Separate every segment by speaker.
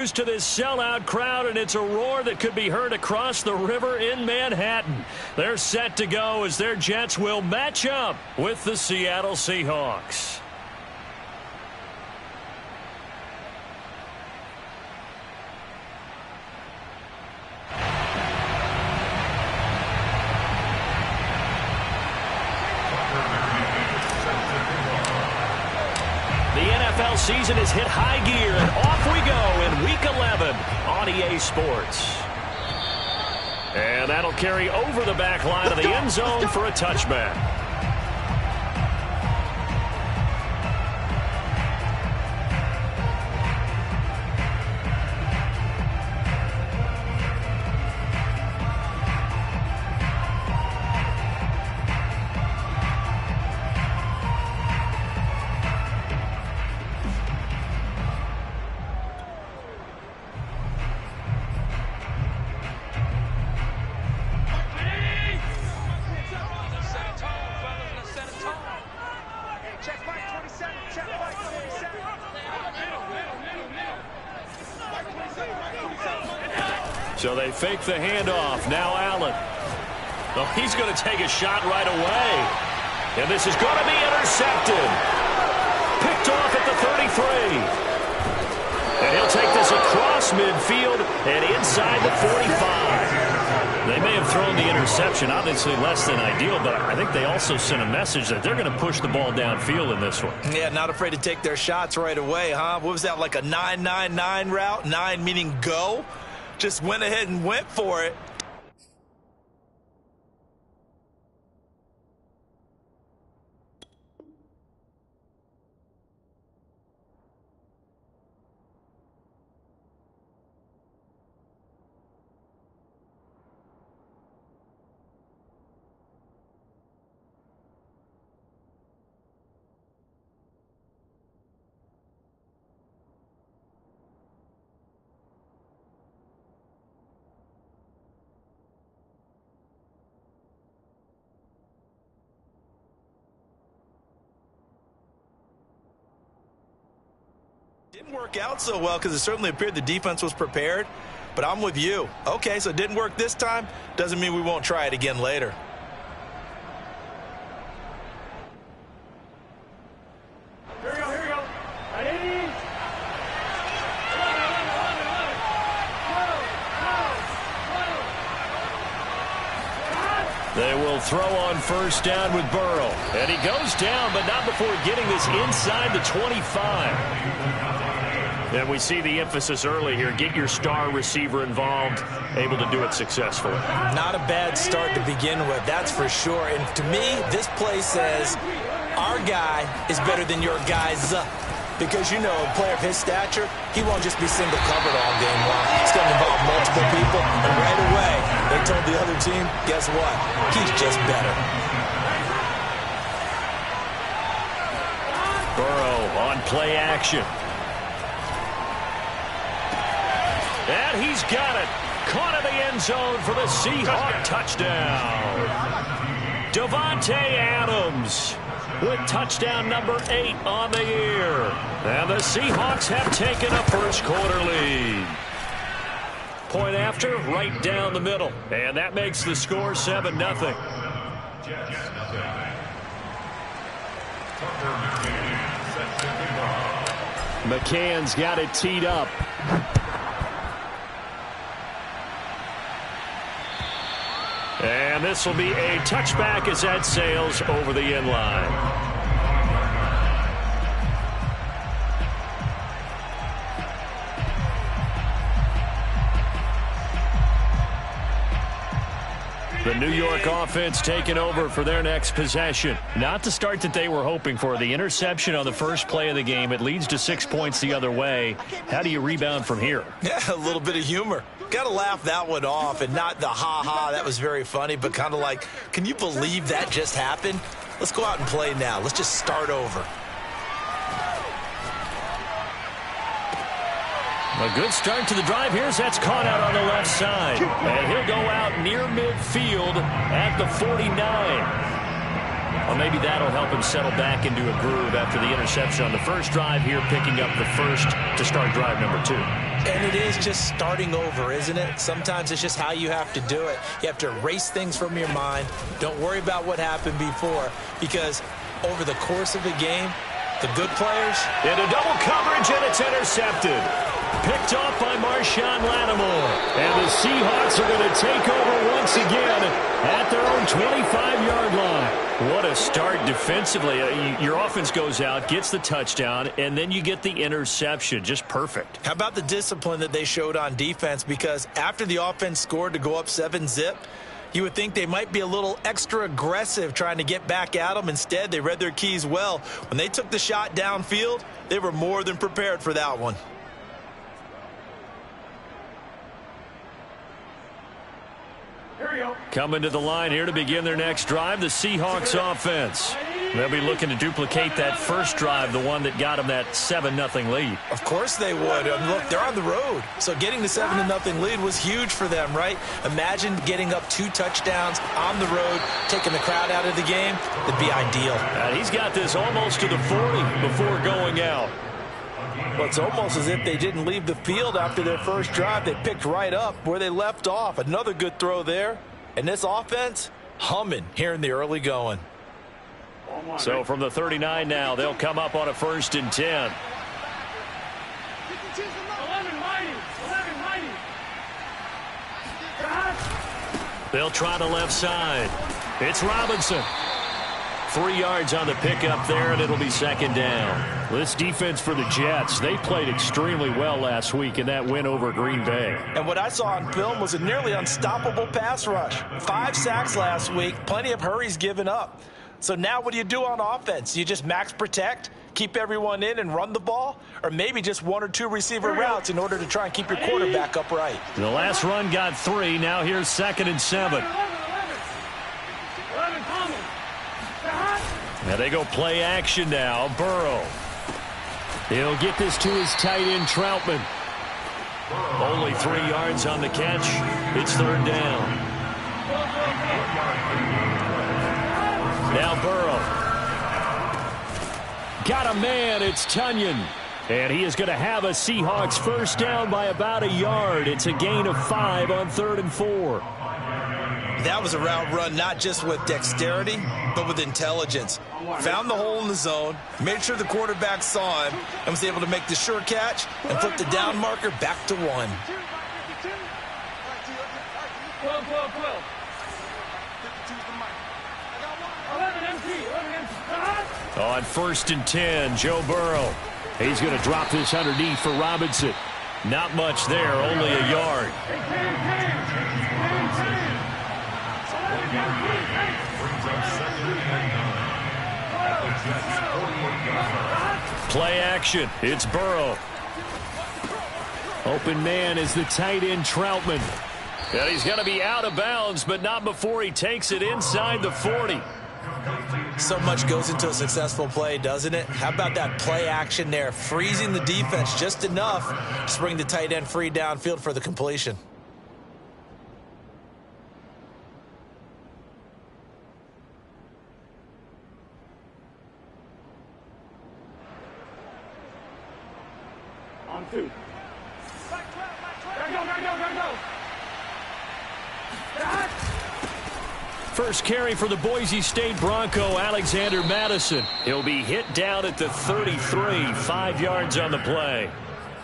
Speaker 1: To this sellout crowd, and it's a roar that could be heard across the river in Manhattan. They're set to go as their Jets will match up with the Seattle Seahawks. NFL season has hit high gear, and off we go in Week 11 on EA Sports. And that'll carry over the back line of the end zone for a touchback. So they fake the handoff. Now Allen. Oh, he's going to take a shot right away. And this is going to be intercepted. Picked off at the 33. And he'll take this across midfield and inside the 45. They may have thrown the interception, obviously less than ideal, but I think they also sent a message that they're going to push the ball downfield in this one.
Speaker 2: Yeah, not afraid to take their shots right away, huh? What was that, like a 9-9-9 route? 9 meaning go? Just went ahead and went for it. Didn't work out so well because it certainly appeared the defense was prepared, but I'm with you. Okay, so it didn't work this time. Doesn't mean we won't try it again later.
Speaker 1: Here we go. Ready? They will throw on first down with Burrow. And he goes down, but not before getting this inside the 25. And we see the emphasis early here. Get your star receiver involved, able to do it successfully.
Speaker 2: Not a bad start to begin with, that's for sure. And to me, this play says our guy is better than your guy's. Because, you know, a player of his stature, he won't just be single covered all game long. It's going to involve multiple people. And right away, they told the other team, guess what? He's just better.
Speaker 1: Burrow on play action. And he's got it. Caught in the end zone for the Seahawks touchdown. Davante Adams with touchdown number 8 on the year. And the Seahawks have taken a first quarter lead. Point after, right down the middle. And that makes the score 7-0. McCann's got it teed up. And this will be a touchback as that sails over the end line. The New York offense taking over for their next possession. Not the start that they were hoping for. The interception on the first play of the game. It leads to 6 points the other way. How do you rebound from here?
Speaker 2: Yeah, a little bit of humor. Got to laugh that one off, and not the ha-ha, that was very funny, but kind of like, can you believe that just happened? Let's go out and play now. Let's just start over.
Speaker 1: A good start to the drive here as that's caught out on the left side. And he'll go out near midfield at the 49. Well, maybe that'll help him settle back into a groove after the interception on the first drive here, picking up the first to start drive number 2.
Speaker 2: And it is just starting over, isn't it? Sometimes it's just how you have to do it. You have to erase things from your mind. Don't worry about what happened before, because over the course of a game, the good players...
Speaker 1: Into double coverage, and it's intercepted. Picked off by Marshawn Lattimore. And the Seahawks are going to take over once again at their own 25-yard line. What a start defensively. Your offense goes out, gets the touchdown, and then you get the interception. Just perfect.
Speaker 2: How about the discipline that they showed on defense? Because after the offense scored to go up 7-zip, you would think they might be a little extra aggressive trying to get back at them. Instead, they read their keys well. When they took the shot downfield, they were more than prepared for that one.
Speaker 1: Coming to the line here to begin their next drive, the Seahawks offense. They'll be looking to duplicate that first drive, the one that got them that 7-0 lead.
Speaker 2: Of course they would. Look, they're on the road. So getting the 7-0 lead was huge for them, right? Imagine getting up 2 touchdowns on the road, taking the crowd out of the game. It'd be ideal.
Speaker 1: And he's got this almost to the 40 before going out.
Speaker 2: Well, it's almost as if they didn't leave the field after their first drive. They picked right up where they left off. Another good throw there. And this offense, humming here in the early going.
Speaker 1: So from the 39 now, they'll come up on a 1st and 10. They'll try the left side. It's Robinson. 3 yards on the pickup there, and it'll be 2nd down. This defense for the Jets, they played extremely well last week in that win over Green Bay.
Speaker 2: And what I saw on film was a nearly unstoppable pass rush. 5 sacks last week, plenty of hurries given up. So now what do you do on offense? You just max protect, keep everyone in and run the ball? Or maybe just 1 or 2 receiver routes in order to try and keep your quarterback upright?
Speaker 1: The last run got 3. Now here's 2nd and 7. Now they go play action now. Burrow. He'll get this to his tight end, Troutman. Only 3 yards on the catch. It's 3rd down. Now Burrow. Got a man. It's Tunyon. And he is going to have a Seahawks 1st down by about 1 yard. It's a gain of 5 on 3rd and 4.
Speaker 2: That was a route run not just with dexterity, but with intelligence. Found the hole in the zone, made sure the quarterback saw him, and was able to make the sure catch and flip the down marker back to 1.
Speaker 1: On 1st and 10, Joe Burrow. He's going to drop this underneath for Robinson. Not much there, only 1 yard. Play action. It's Burrow. Open man is the tight end, Troutman. And he's going to be out of bounds, but not before he takes it inside the 40.
Speaker 2: So much goes into a successful play, doesn't it? How about that play action there? Freezing the defense just enough to bring the tight end free downfield for the completion.
Speaker 3: On 2. Go.
Speaker 1: First carry for the Boise State Bronco, Alexander Madison. He'll be hit down at the 33, 5 yards on the play.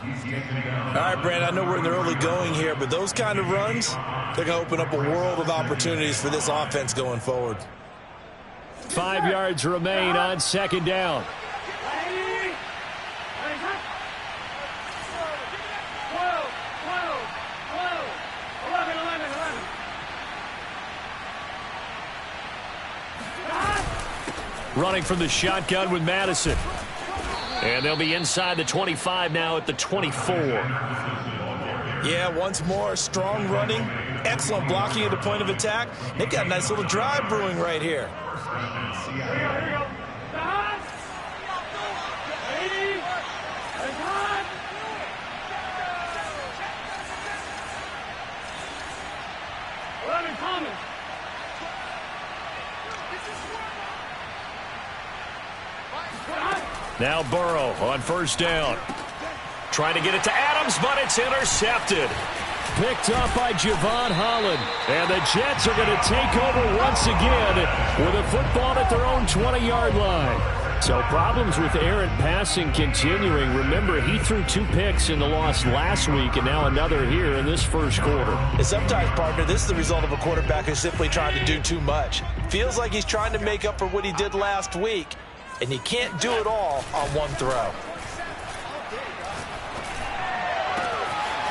Speaker 2: All right, Brand, I know we're in the early going here, but those kind of runs, they're going to open up a world of opportunities for this offense going forward.
Speaker 1: 5 yards remain on 2nd down. Running from the shotgun with Madison. And they'll be inside the 25 now at the 24.
Speaker 2: Yeah, once more, strong running, excellent blocking at the point of attack. They've got a nice little drive brewing right here.
Speaker 1: Now Burrow on 1st down. Trying to get it to Adams, but it's intercepted. Picked up by Javon Holland. And the Jets are going to take over once again with a football at their own 20-yard line. So problems with errant passing continuing. Remember, he threw 2 picks in the loss last week and now another here in this first quarter.
Speaker 2: And sometimes, partner, this is the result of a quarterback who's simply trying to do too much. Feels like he's trying to make up for what he did last week, and he can't do it all on one throw.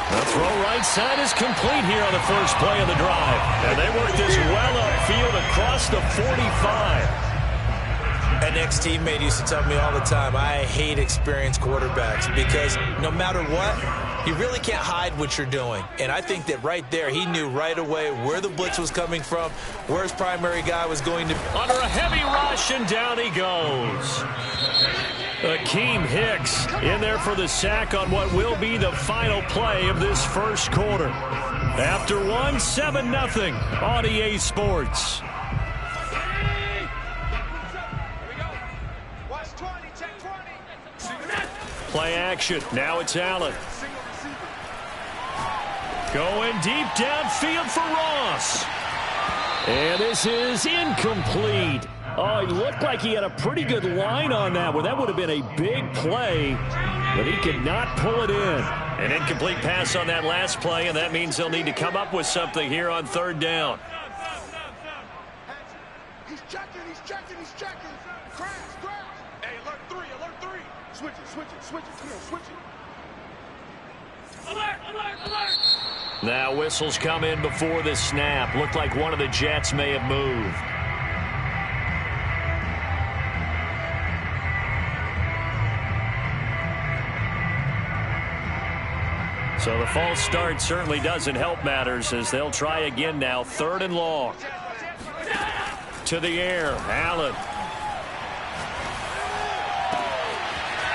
Speaker 1: The throw right side is complete here on the first play of the drive. And they work this well upfield across the 45.
Speaker 2: An ex-teammate used to tell me all the time, I hate experienced quarterbacks because no matter what, you really can't hide what you're doing. And I think that right there, he knew right away where the blitz was coming from, where his primary guy was going to be.
Speaker 1: Under a heavy rush, and down he goes. Akeem Hicks in there for the sack on what will be the final play of this first quarter. After 7-0 on EA Sports. Play action. Now it's Allen. Going deep downfield for Ross. And this is incomplete. Oh, he looked like he had a pretty good line on that one. That would have been a big play, but he could not pull it in. An incomplete pass on that last play, and that means they'll need to come up with something here on third down.
Speaker 3: He's checking. Crash. Hey, alert 3. Switch it. Come on, switch it. Alert.
Speaker 1: Now whistles come in before the snap. Looked like one of the Jets may have moved. So the false start certainly doesn't help matters as they'll try again now. 3rd and long. To the air. Allen.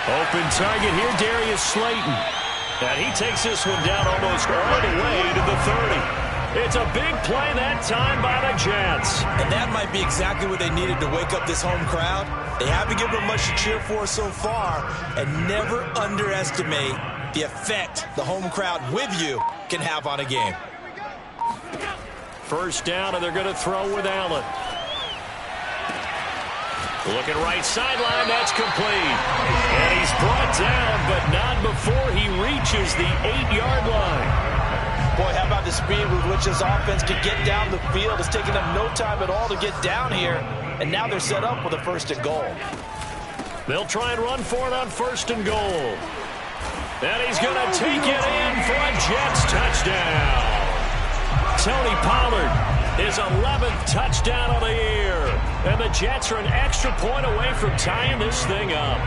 Speaker 1: Open target here, Darius Slayton. And he takes this one down almost all the way to the 30. It's a big play that time by the Jets.
Speaker 2: And that might be exactly what they needed to wake up this home crowd. They haven't given them much to cheer for so far, and never underestimate the effect the home crowd with you can have on a game.
Speaker 1: First down, and they're going to throw with Allen. Looking right sideline, that's complete. And he's brought down, but not before he reaches the 8-yard line.
Speaker 2: Boy, how about the speed with which this offense can get down the field? It's taken them no time at all to get down here, and now they're set up with a 1st and goal.
Speaker 1: They'll try and run for it on 1st and goal. And he's going to take it in for a Jets touchdown. Tony Pollard, his 11th touchdown of the year. And the Jets are an extra point away from tying this thing up.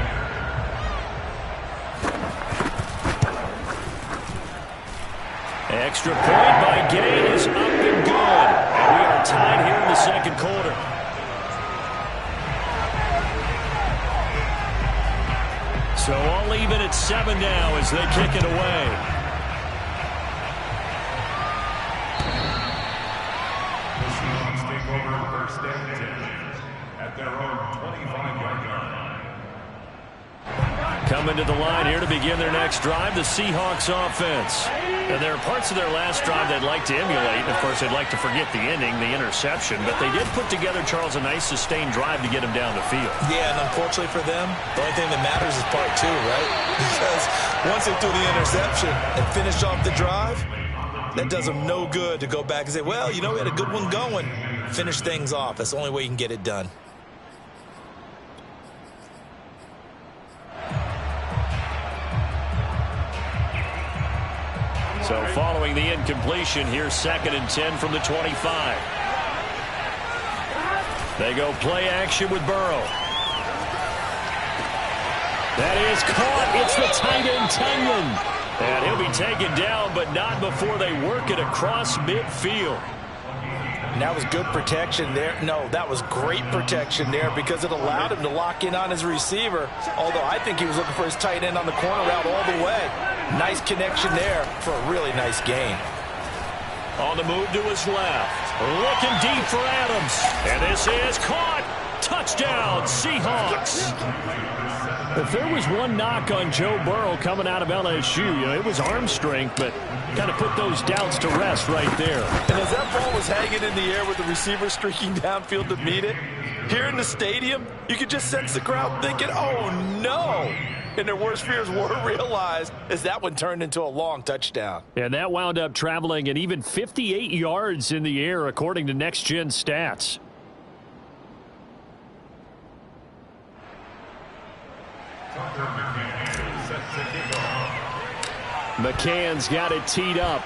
Speaker 1: Extra point by Gay is up and good. And we are tied here in the second quarter. So all even at 7 now as they kick it away.
Speaker 4: The Seahawks take over 1st and 10 at their own 25-yard line.
Speaker 1: Coming to the line here to begin their next drive, the Seahawks offense. And there are parts of their last drive they'd like to emulate. Of course, they'd like to forget the ending, the interception. But they did put together, Charles, a nice sustained drive to get them down the field.
Speaker 2: Yeah, and unfortunately for them, the only thing that matters is part 2, right? Because once they threw the interception and finished off the drive, that does them no good to go back and say, well, you know, we had a good one going. Finish things off. That's the only way you can get it done.
Speaker 1: So following the incompletion, here's 2nd and 10 from the 25. They go play action with Burrow. That is caught. It's the tight end, Tunyon. And he'll be taken down, but not before they work it across midfield.
Speaker 2: And that was good protection there. No, that was great protection there because it allowed him to lock in on his receiver. Although I think he was looking for his tight end on the corner route all the way. Nice connection there for a really nice gain.
Speaker 1: On the move to his left. Looking deep for Adams. And this is caught. Touchdown, Seahawks. If there was one knock on Joe Burrow coming out of LSU, it was arm strength, but kind of put those doubts to rest right there.
Speaker 2: And as that ball was hanging in the air with the receiver streaking downfield to meet it, here in the stadium, you could just sense the crowd thinking, oh, no. And their worst fears were realized as that one turned into a long touchdown.
Speaker 1: And that wound up traveling an even 58 yards in the air, according to Next Gen Stats. McCann's got it teed up.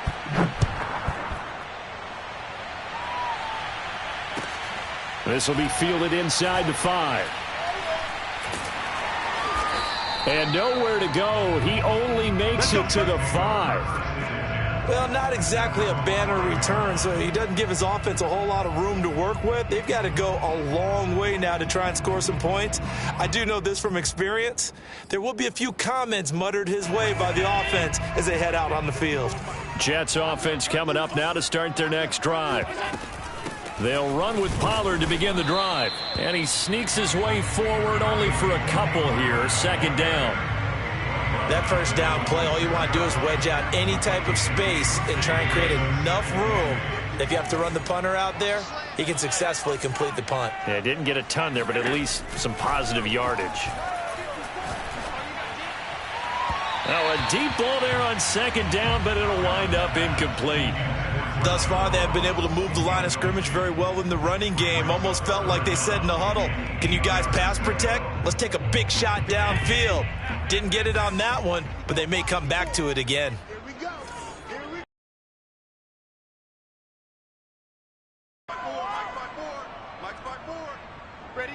Speaker 1: This will be fielded inside the 5. And nowhere to go. He only makes it to the 5.
Speaker 2: Well, not exactly a banner return, so he doesn't give his offense a whole lot of room to work with. They've got to go a long way now to try and score some points. I do know this from experience. There will be a few comments muttered his way by the offense as they head out on the field.
Speaker 1: Jets offense coming up now to start their next drive. They'll run with Pollard to begin the drive. And he sneaks his way forward only for a couple here. Second down.
Speaker 2: That first down play, all you want to do is wedge out any type of space and try and create enough room. If you have to run the punter out there, he can successfully complete the punt.
Speaker 1: Yeah, didn't get a ton there, but at least some positive yardage. Now a deep ball there on second down, but it'll wind up incomplete.
Speaker 2: Thus far, they have been able to move the line of scrimmage very well in the running game. Almost felt like they said in the huddle, can you guys pass protect? Let's take a big shot downfield. Didn't get it on that one, but they may come back to it again.
Speaker 3: Here we go. Here we go. Mike's by four. Ready?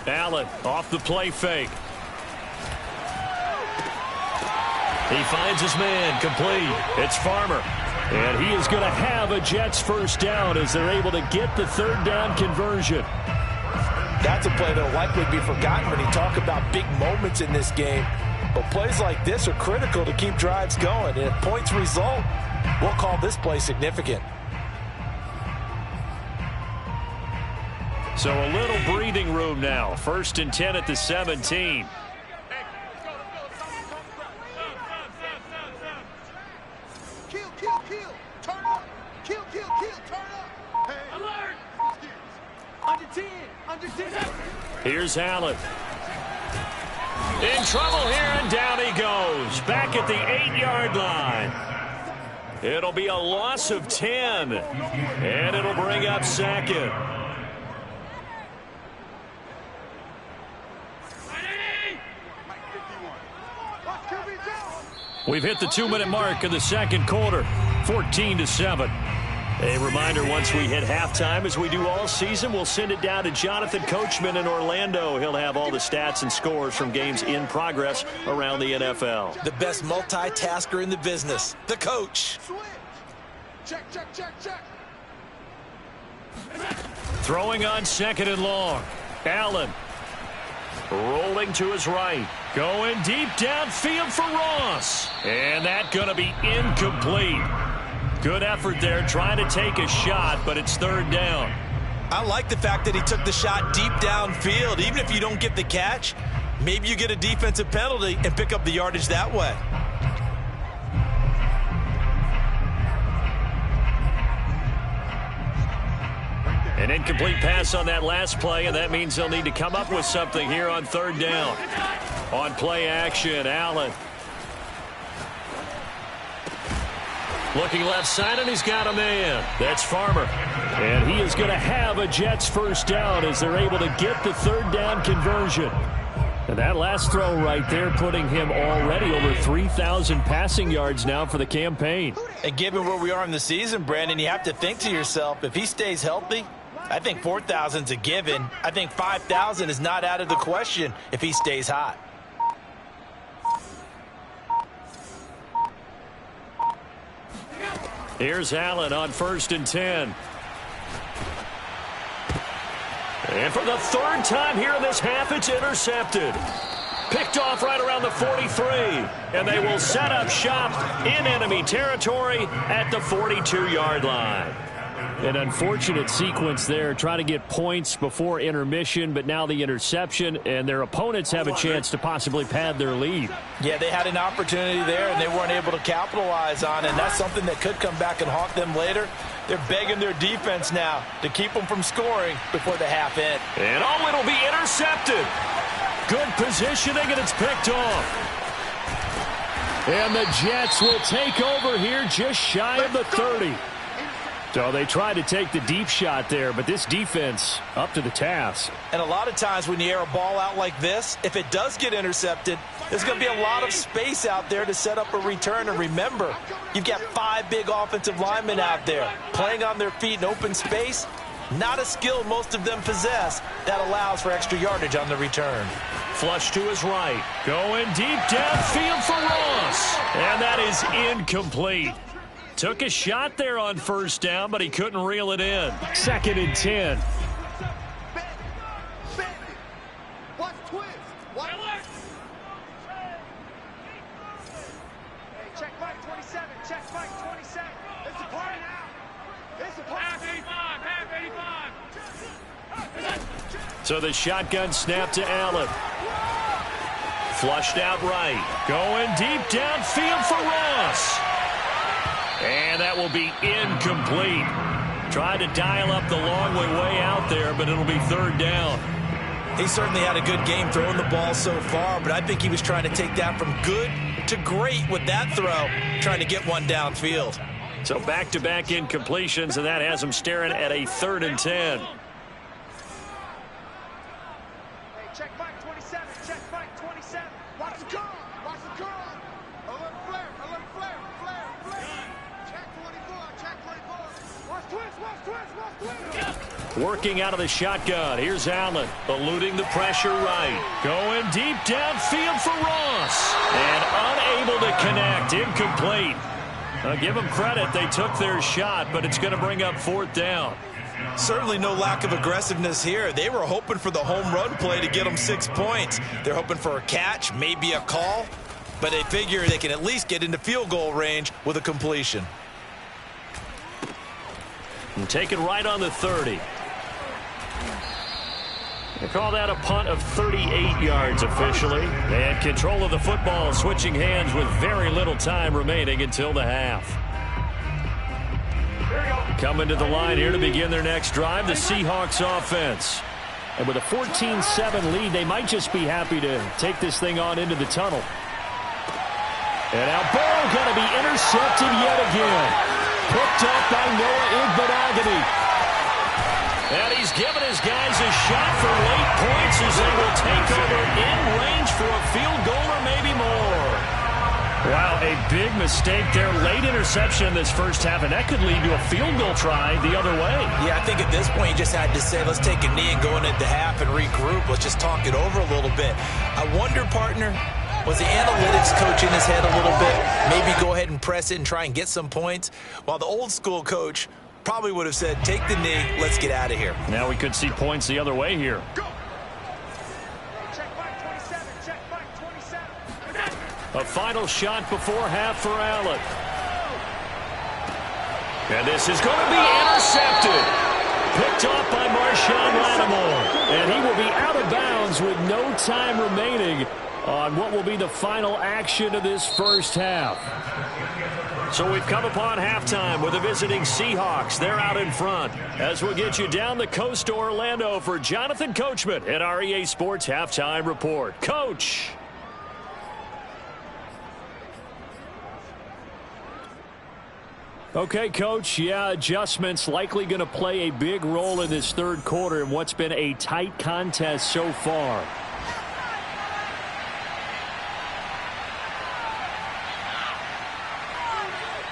Speaker 1: Allen off the play fake. He finds his man complete. It's Farmer. And he is going to have a Jets first down as they're able to get the third down conversion.
Speaker 2: That's a play that will likely be forgotten when you talk about big moments in this game. But plays like this are critical to keep drives going. And if points result, we'll call this play significant.
Speaker 1: So a little breathing room now. 1st and 10 at the 17.
Speaker 3: Kill. Turn up. Kill. Turn up. Hey. Alert. Under 10. Under 10.
Speaker 1: Here's Allen. In trouble here, and down he goes. Back at the 8-yard line. It'll be a loss of 10. And it'll bring up second. We've hit the 2-minute mark of the second quarter, 14-7. A reminder, once we hit halftime, as we do all season, we'll send it down to Jonathan Coachman in Orlando. He'll have all the stats and scores from games in progress around the NFL.
Speaker 2: The best multitasker in the business, the coach.
Speaker 3: Check.
Speaker 1: Throwing on 2nd and long. Allen rolling to his right. Going deep downfield for Ross. And that's going to be incomplete. Good effort there trying to take a shot, but it's 3rd down.
Speaker 2: I like the fact that he took the shot deep downfield. Even if you don't get the catch, maybe you get a defensive penalty and pick up the yardage that way.
Speaker 1: An incomplete pass on that last play, and that means they'll need to come up with something here on 3rd down. On play action, Allen. Looking left side, and he's got a man. That's Farmer. And he is going to have a Jets first down as they're able to get the 3rd down conversion. And that last throw right there putting him already over 3,000 passing yards now for the campaign.
Speaker 2: And given where we are in the season, Brandon, you have to think to yourself, if he stays healthy, I think 4,000's a given. I think 5,000 is not out of the question if he stays hot.
Speaker 1: Here's Allen on 1st and 10. And for the 3rd time here in this half, it's intercepted. Picked off right around the 43. And they will set up shop in enemy territory at the 42-yard line. An unfortunate sequence there, trying to get points before intermission, but now the interception, and their opponents have a chance to possibly pad their lead.
Speaker 2: Yeah, they had an opportunity there, and they weren't able to capitalize on it, and that's something that could come back and haunt them later. They're begging their defense now to keep them from scoring before the half end.
Speaker 1: And oh, it'll be intercepted. Good positioning, and it's picked off. And the Jets will take over here just shy of the 30. So they tried to take the deep shot there, but this defense up to the task.
Speaker 2: And a lot of times when you air a ball out like this, if it does get intercepted, there's going to be a lot of space out there to set up a return. And remember, you've got 5 big offensive linemen out there playing on their feet in open space. Not a skill most of them possess that allows for extra yardage on the return.
Speaker 1: Flush to his right. Going deep downfield for Ross. And that is incomplete. Took a shot there on first down, but he couldn't reel it in. 2nd and 10.
Speaker 3: Watch twist. Watch. Hey, check Mike 27. Check Mike 27. It's a party now. It's a party. Half 85.
Speaker 1: So the shotgun snap to Allen. Flushed out right. Going deep downfield for Ross. And that will be incomplete. Tried to dial up the long way out there, but it'll be 3rd down.
Speaker 2: He certainly had a good game throwing the ball so far, but I think he was trying to take that from good to great with that throw, trying to get one downfield.
Speaker 1: So back-to-back incompletions, and that has him staring at a 3rd and 10.
Speaker 3: Hey, check Mike 27. Check Mike 27. Watch the curl. Watch the curl. Alert flare. Alert flare. Flare. Flare. Check 24. Check 24. Watch twist. Watch twist. Watch twist.
Speaker 1: Working out of the shotgun. Here's Allen, eluding the pressure right. Going deep downfield for Ross. And unable to connect. Incomplete. Give them credit. They took their shot, but it's going to bring up 4th down.
Speaker 2: Certainly no lack of aggressiveness here. They were hoping for the home run play to get them 6 points. They're hoping for a catch, maybe a call, but they figure they can at least get into field goal range with a completion.
Speaker 1: And taken right on the 30. They call that a punt of 38 yards officially. And control of the football switching hands with very little time remaining until the half. Coming to the line here to begin their next drive, the Seahawks offense. And with a 14-7 lead, they might just be happy to take this thing on into the tunnel. And now Burrow going to be intercepted yet again. Picked up by Noah Igbenogany. And he's given his guys a shot for late points as they will take over in range for a field goal or maybe more. Wow, a big mistake there. Late interception in this first half, and that could lead to a field goal try the other way.
Speaker 2: Yeah, I think at this point you just had to say, let's take a knee and go into the half and regroup. Let's just talk it over a little bit. I wonder, partner, was the analytics coach in his head a little bit? Maybe go ahead and press it and try and get some points? While the old school coach probably would have said, take the knee, let's get out of here.
Speaker 1: Now we could see points the other way here.
Speaker 3: Go. Check Mike 27. Check Mike 27.
Speaker 1: A final shot before half for Allen. And this is going to be intercepted. Picked off by Marshawn Lattimore. And he will be out of bounds with no time remaining on what will be the final action of this first half. So we've come upon halftime with the visiting Seahawks. They're out in front. As we'll get you down the coast to Orlando for Jonathan Coachman at our EA Sports Halftime Report. Coach. Okay, Coach, adjustments likely going to play a big role in this third quarter in what's been a tight contest so far.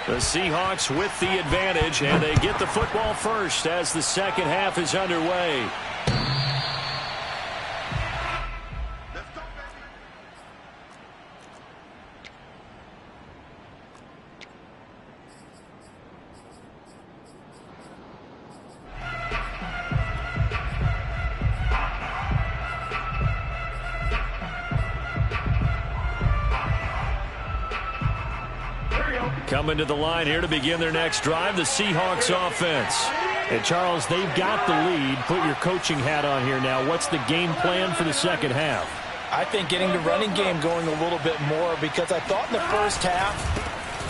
Speaker 1: The Seahawks with the advantage, and they get the football first as the second half is underway. Coming to the line here to begin their next drive, the Seahawks offense. And, Charles, they've got the lead. Put your coaching hat on here now. What's the game plan for the second half?
Speaker 2: I think getting the running game going a little bit more, because I thought in the first half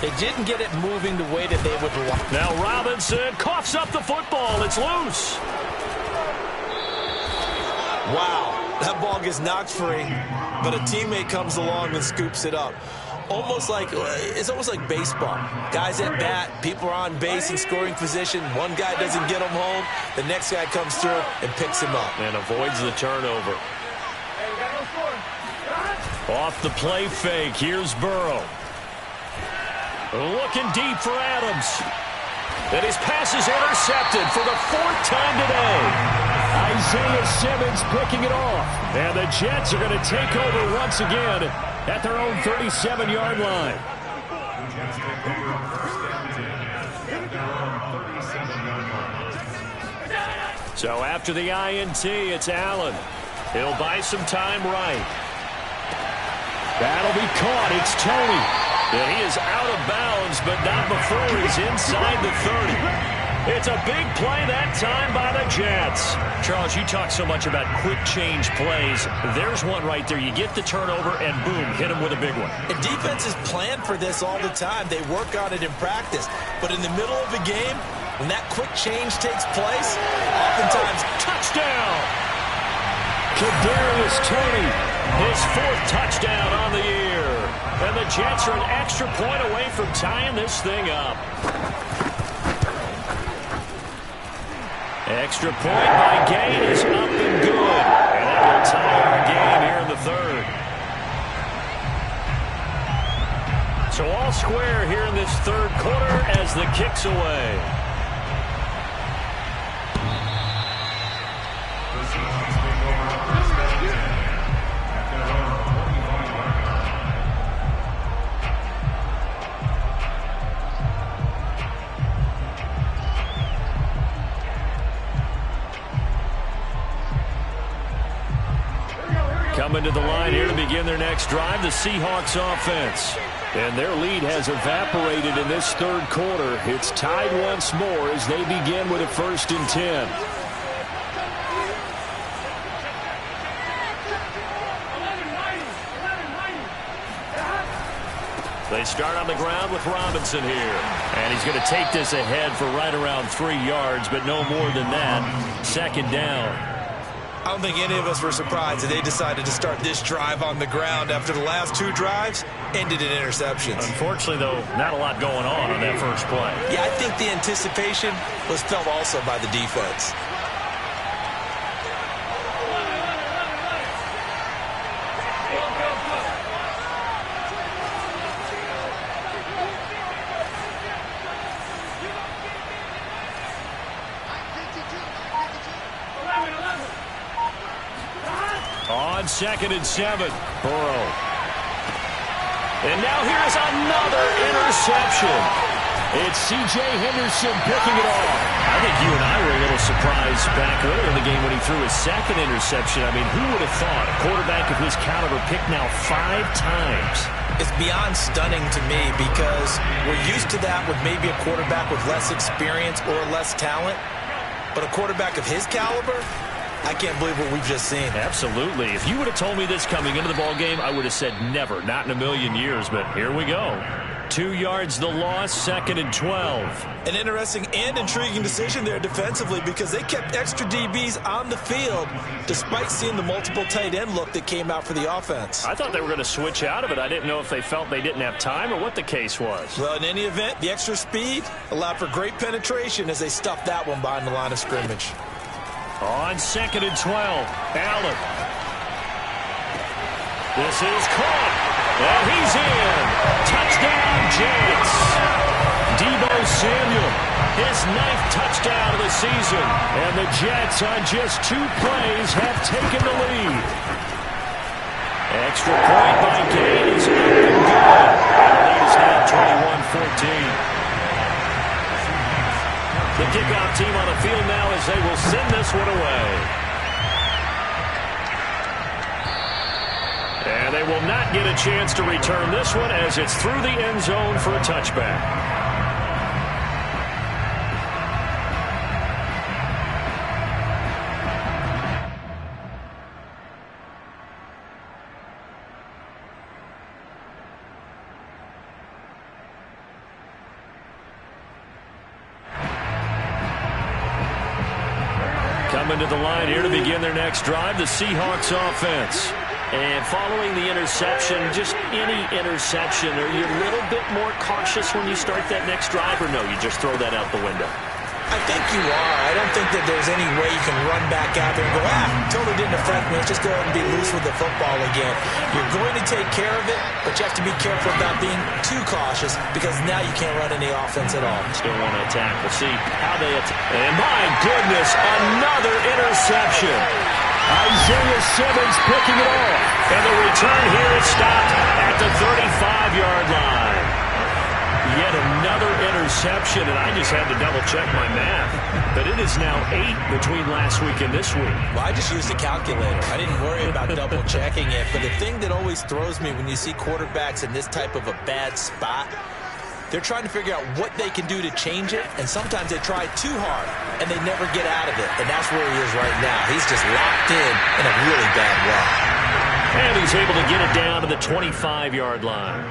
Speaker 2: they didn't get it moving the way that they would like.
Speaker 1: Now Robinson coughs up the football. It's loose.
Speaker 2: Wow, that ball gets knocked free, but a teammate comes along and scoops it up. It's almost like baseball. Guys at bat, people are on base in scoring position. One guy doesn't get him home. The next guy comes through and picks him up.
Speaker 1: And avoids the turnover. Off the play fake. Here's Burrow. Looking deep for Adams. And his pass is intercepted for the fourth time today. Isaiah Simmons picking it off. And the Jets are going to take over once again at their own 37-yard line. So after the INT, it's Allen. He'll buy some time right. That'll be caught. It's Tony. And he is out of bounds, but not before he's inside the 30. It's a big play that time by the Jets. Charles, you talk so much about quick change plays. There's one right there. You get the turnover, and boom, hit him with a big one.
Speaker 2: And defenses plan for this all the time. They work on it in practice. But in the middle of the game, when that quick change takes place, oftentimes,
Speaker 1: touchdown! Kadarius Toney, his fourth touchdown on the year. And the Jets are an extra point away from tying this thing up. Extra point by Gain is up and good. And that will tie our game here in the third. So all square here in this third quarter as the kick's away.
Speaker 4: The Seahawks take over first and 10 at their own 25-yard line.
Speaker 1: Coming to the line here to begin their next drive, the Seahawks offense. And their lead has evaporated in this third quarter. It's tied once more as they begin with a 1st and 10. They start on the ground with Robinson here. And he's going to take this ahead for right around 3 yards, but no more than that. 2nd down.
Speaker 2: I don't think any of us were surprised that they decided to start this drive on the ground after the last 2 drives ended in interceptions.
Speaker 1: Unfortunately, though, not a lot going on that first play.
Speaker 2: Yeah, I think the anticipation was felt also by the defense.
Speaker 1: On 2nd and 7, Burrow. And now here's another interception. It's C.J. Henderson picking it off. I think you and I were a little surprised back earlier in the game when he threw his 2nd interception. I mean, who would have thought a quarterback of his caliber picked now 5 times?
Speaker 2: It's beyond stunning to me because we're used to that with maybe a quarterback with less experience or less talent. But a quarterback of his caliber, I can't believe what we've just seen.
Speaker 1: Absolutely. If you would have told me this coming into the ball game, I would have said never, not in a million years. But here we go. 2 yards the loss, 2nd and 12.
Speaker 2: An interesting and intriguing decision there defensively because they kept extra DBs on the field despite seeing the multiple tight end look that came out for the offense.
Speaker 1: I thought they were going to switch out of it. I didn't know if they felt they didn't have time or what the case was.
Speaker 2: Well, in any event, the extra speed allowed for great penetration as they stuffed that one behind the line of scrimmage.
Speaker 1: On 2nd and 12, Allen. This is caught, and he's in. Touchdown, Jets. Deebo Samuel, his 9th touchdown of the season. And the Jets, on just 2 plays, have taken the lead. Extra point by Gain is up and good. And the lead is now 21-14. The kickoff team on the field now as they will send this one away. And they will not get a chance to return this one as it's through the end zone for a touchback. Coming to the line here to begin their next drive, the Seahawks offense.
Speaker 2: And following the interception, just any interception, are you a little bit more cautious when you start that next drive, or no, you just throw that out the window? I think you are. I don't think that there's any way you can run back out there and go, totally didn't affect me. Let's just go ahead and be loose with the football again. You're going to take care of it, but you have to be careful about being too cautious because now you can't run any offense at all.
Speaker 1: Still want to attack. We'll see how they attack. And my goodness, another interception. Isaiah Simmons picking it off. And the return here is stopped at the 35-yard line. Yet another interception, and I just had to double-check my math. But it is now 8 between last week and this week.
Speaker 2: Well, I just used a calculator. I didn't worry about double-checking it. But the thing that always throws me when you see quarterbacks in this type of a bad spot, they're trying to figure out what they can do to change it, and sometimes they try too hard, and they never get out of it. And that's where he is right now. He's just locked in a really bad run.
Speaker 1: And he's able to get it down to the 25-yard line.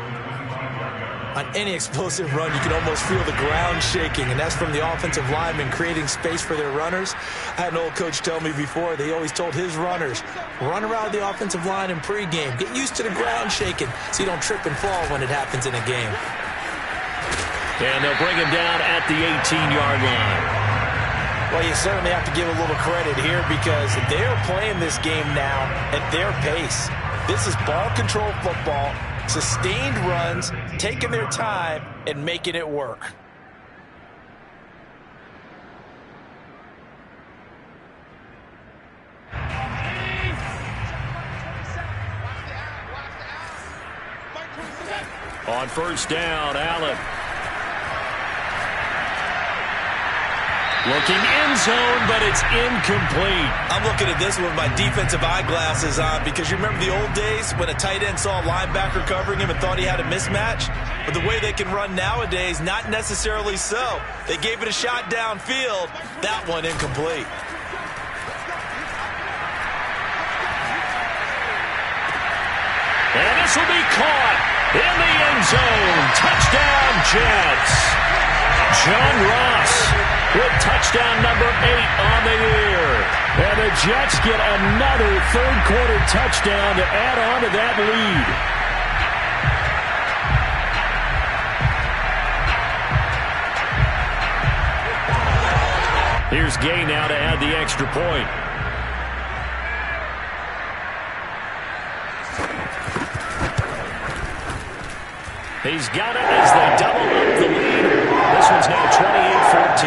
Speaker 2: On any explosive run, you can almost feel the ground shaking, and that's from the offensive linemen creating space for their runners. I had an old coach tell me before, they always told his runners, run around the offensive line in pregame. Get used to the ground shaking so you don't trip and fall when it happens in a game.
Speaker 1: And they'll bring him down at the 18-yard line.
Speaker 2: Well, you certainly have to give a little credit here because they're playing this game now at their pace. This is ball control football, sustained runs, taking their time, and making it work.
Speaker 1: On first down, Allen. Looking end zone, but it's incomplete.
Speaker 2: I'm looking at this with my defensive eyeglasses on because you remember the old days when a tight end saw a linebacker covering him and thought he had a mismatch? But the way they can run nowadays, not necessarily so. They gave it a shot downfield. That one incomplete.
Speaker 1: And this will be caught in the end zone. Touchdown, Jets. John Ross with touchdown number 8 on the year. And the Jets get another third-quarter touchdown to add on to that lead. Here's Gay now to add the extra point. He's got it as they double up the lead. This one's now 28-14.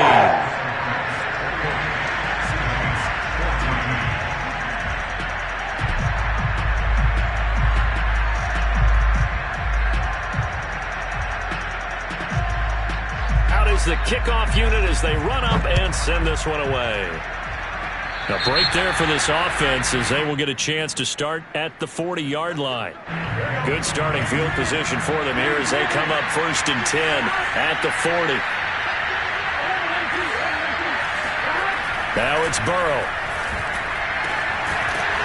Speaker 1: Out is the kickoff unit as they run up and send this one away. A break there for this offense as they will get a chance to start at the 40-yard line. Good starting field position for them here as they come up 1st and 10 at the 40. Now it's Burrow.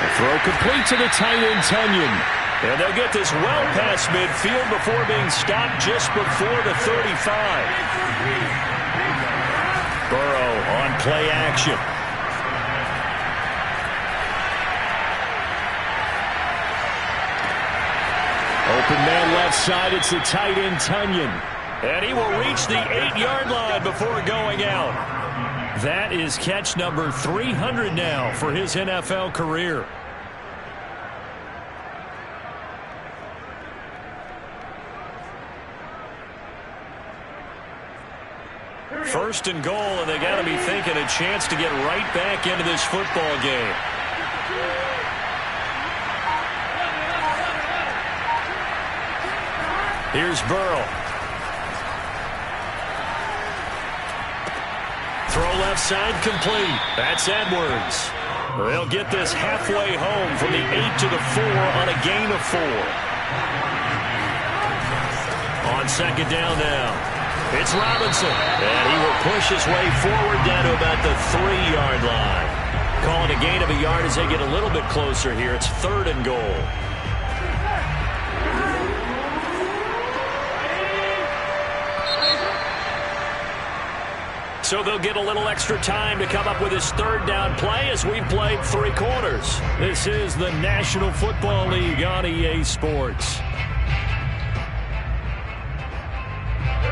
Speaker 1: The throw complete to the tight end Tunyon. And they'll get this well past midfield before being stopped just before the 35. Burrow on play action. Open man left side, it's the tight end Tunyon. And he will reach the 8-yard line before going out. That is catch number 300 now for his NFL career. First and goal, and they got to be thinking a chance to get right back into this football game. Here's Burrow. Throw left side complete. That's Edwards. They'll get this halfway home from the 8 to the 4 on a gain of 4. On second down now, it's Robinson. And he will push his way forward down to about the 3-yard line. Calling a gain of a yard as they get a little bit closer here. It's 3rd and goal. So they'll get a little extra time to come up with his third down play as we've played 3 quarters. This is the National Football League on EA Sports.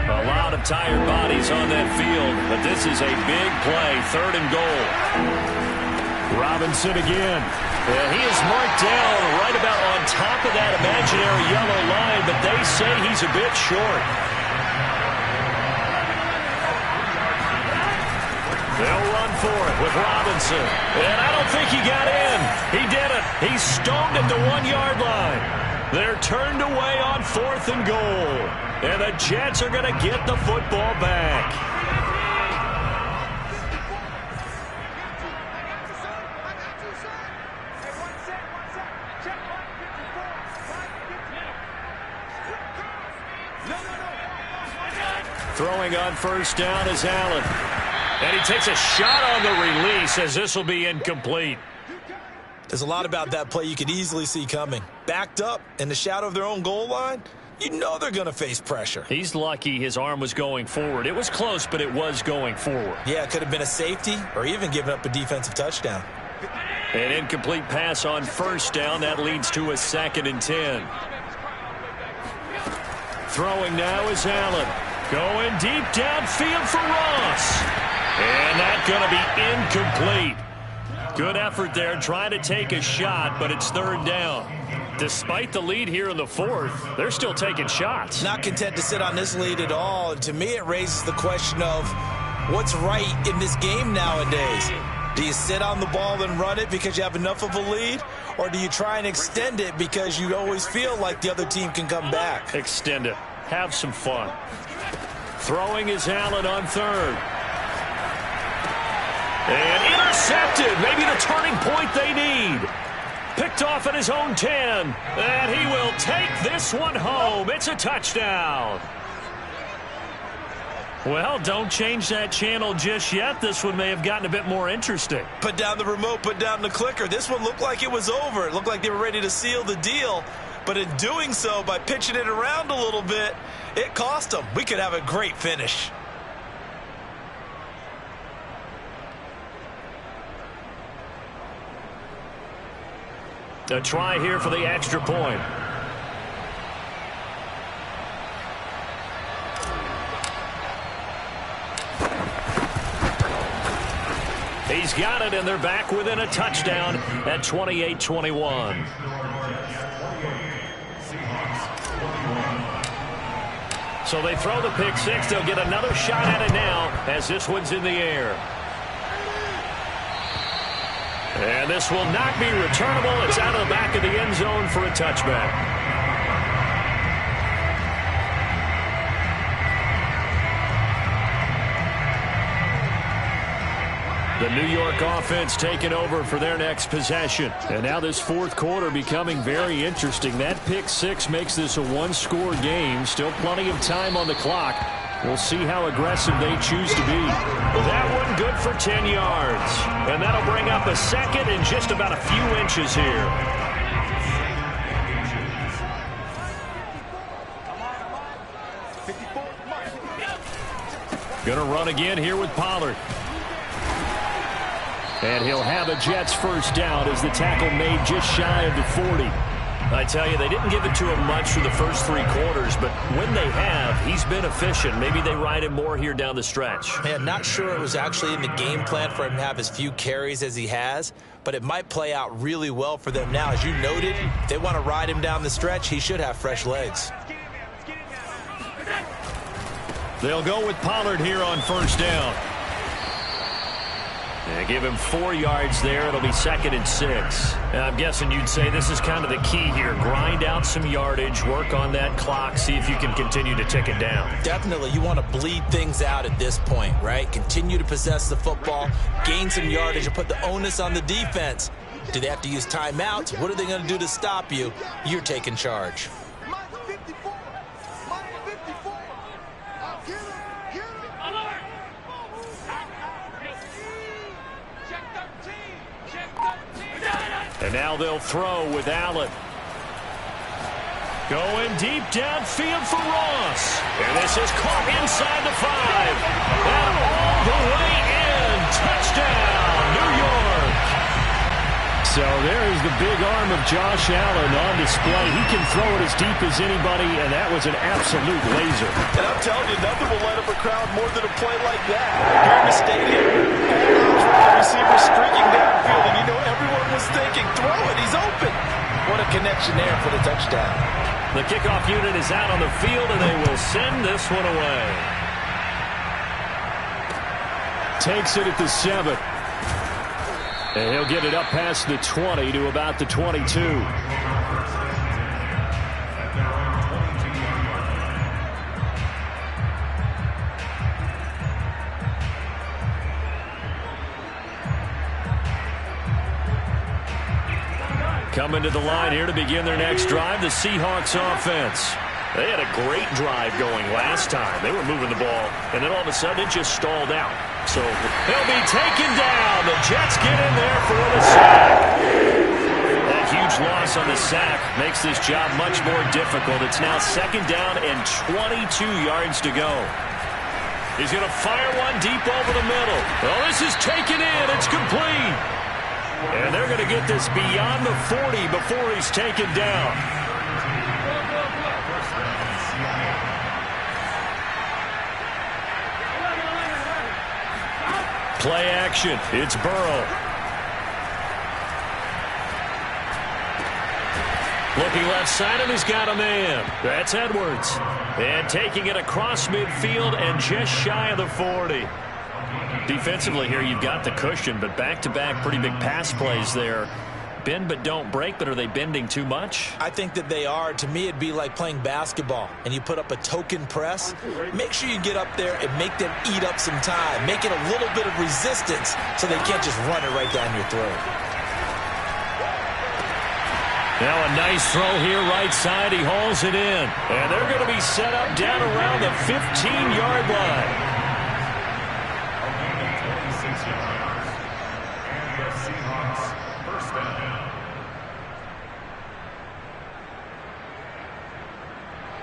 Speaker 1: A lot of tired bodies on that field, but this is a big play, 3rd and goal. Robinson again. And he is marked down right about on top of that imaginary yellow line, but they say he's a bit short. They'll run for it with Robinson. And I don't think he got in. He didn't. He's stoned at the 1-yard line. They're turned away on 4th and goal. And the Jets are going to get the football back. Throwing on 1st down is Allen. And he takes a shot on the release as this will be incomplete.
Speaker 2: There's a lot about that play you could easily see coming. Backed up in the shadow of their own goal line, you know they're going to face pressure.
Speaker 1: He's lucky his arm was going forward. It was close, but it was going forward.
Speaker 2: Yeah, it could have been a safety or even given up a defensive touchdown.
Speaker 1: An incomplete pass on 1st down. That leads to a 2nd and 10. Throwing now is Allen. Going deep downfield for Ross. And that's going to be incomplete. Good effort there, trying to take a shot, but it's 3rd down. Despite the lead here in the 4th, they're still taking shots.
Speaker 2: Not content to sit on this lead at all. And to me, it raises the question of what's right in this game nowadays. Do you sit on the ball and run it because you have enough of a lead? Or do you try and extend it because you always feel like the other team can come back?
Speaker 1: Extend it. Have some fun. Throwing is Allen on 3rd. And intercepted. Maybe the turning point they need. Picked off at his own 10. And he will take this one home. It's a touchdown. Well, don't change that channel just yet. This one may have gotten a bit more interesting.
Speaker 2: Put down the remote, put down the clicker. This one looked like it was over. It looked like they were ready to seal the deal. But in doing so, by pitching it around a little bit, it cost them. We could have a great finish.
Speaker 1: A try here for the extra point. He's got it, and they're back within a touchdown at 28-21. So they throw the pick 6. They'll get another shot at it now as this one's in the air. And this will not be returnable. It's out of the back of the end zone for a touchback. The New York offense taking over for their next possession. And now this 4th quarter becoming very interesting. That pick 6 makes this a 1-score game. Still plenty of time on the clock. We'll see how aggressive they choose to be. That one good for 10 yards. And that'll bring up a 2nd and just about a few inches here. Gonna run again here with Pollard. And he'll have a Jets first down as the tackle made just shy of the 40. I tell you, they didn't give it to him much for the first 3 quarters, but when they have, he's been efficient. Maybe they ride him more here down the stretch.
Speaker 2: Man, not sure it was actually in the game plan for him to have as few carries as he has, but it might play out really well for them now. As you noted, if they want to ride him down the stretch, he should have fresh legs.
Speaker 1: They'll go with Pollard here on first down. And give him 4 yards there. It'll be 2nd and 6. And I'm guessing you'd say this is kind of the key here. Grind out some yardage, work on that clock, see if you can continue to tick it down.
Speaker 2: Definitely. You want to bleed things out at this point, right? Continue to possess the football, gain some yardage, and put the onus on the defense. Do they have to use timeouts? What are they going to do to stop you? You're taking charge.
Speaker 1: And now they'll throw with Allen. Going deep downfield for Ross. And this is caught inside the 5. And all the way in. Touchdown, New York. So there is the big arm of Josh Allen on display. He can throw it as deep as anybody, and that was an absolute laser.
Speaker 5: And I'm telling you, nothing will light up a crowd more than a play like that. Here in the stadium, all eyes were on the receiver streaking downfield, and you know everyone was thinking, throw it, he's open. What a connection there for the touchdown.
Speaker 1: The kickoff unit is out on the field, and they will send this one away. Takes it at the 7. And he'll get it up past the 20 to about the 22. Coming to the line here to begin their next drive, the Seahawks offense. They had a great drive going last time. They were moving the ball, and then all of a sudden it just stalled out. So they'll be taken down. The Jets get in there for the sack. That huge loss on the sack makes this job much more difficult. It's now 2nd down and 22 yards to go. He's going to fire one deep over the middle. Well, this is taken in. It's complete. And they're going to get this beyond the 40 before he's taken down. Play action. It's Burrow. Looking left side, and he's got a man. That's Edwards. And taking it across midfield and just shy of the 40. Defensively here, you've got the cushion, but back-to-back pretty big pass plays there. Bend but don't break, but are they bending too much?
Speaker 2: I think that they are. To me, it'd be like playing basketball, and you put up a token press. Make sure you get up there and make them eat up some time. Make it a little bit of resistance so they can't just run it right down your throat.
Speaker 1: Now a nice throw here right side. He hauls it in. And they're going to be set up down around the 15-yard line.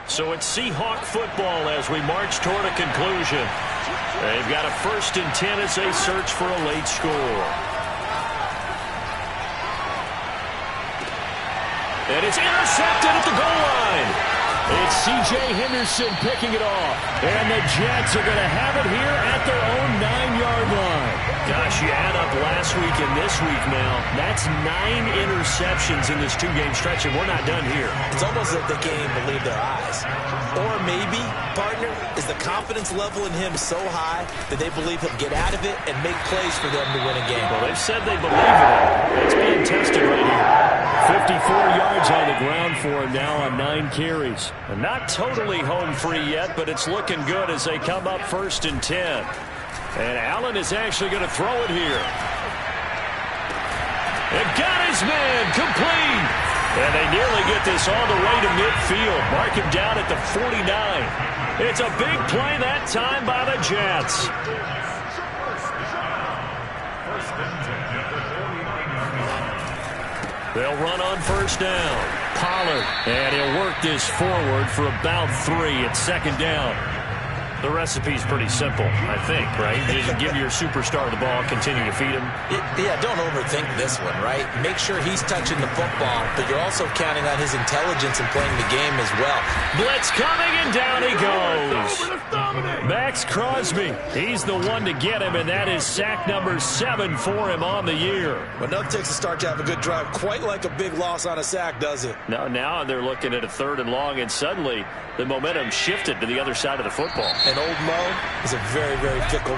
Speaker 1: So it's Seahawk football as we march toward a conclusion. They've got a 1st and 10 as they search for a late score. And it's intercepted at the goal line. It's C.J. Henderson picking it off. And the Jets are going to have it here at their own 9-yard line. Gosh, you add up last week and this week now. That's 9 interceptions in this 2-game stretch, and we're not done here.
Speaker 2: It's almost like they can't even believe their eyes. Or maybe, partner, is the confidence level in him so high that they believe he'll get out of it and make plays for them to win a game.
Speaker 1: Well, they've said they believe in it. It's being tested right here. 54 yards on the ground for him now on 9 carries. And not totally home free yet, but it's looking good as they come up 1st and 10. And Allen is actually going to throw it here. And got his man complete. And they nearly get this all the way to midfield. Mark him down at the 49. It's a big play that time by the Jets. They'll run on 1st down. Pollard. And he'll work this forward for about 3 at 2nd down. The recipe's pretty simple, I think, right? Just give your superstar the ball, continue to feed him.
Speaker 2: Yeah, don't overthink this one, right? Make sure he's touching the football, but you're also counting on his intelligence in playing the game as well.
Speaker 1: Blitz coming, and down he goes. Max Crosby, he's the one to get him, and that is sack number 7 for him on the year.
Speaker 2: But nothing takes a start to have a good drive quite like a big loss on a sack, does it?
Speaker 1: Now they're looking at a 3rd and long, and suddenly the momentum shifted to the other side of the football.
Speaker 2: And old Mo is a very, very fickle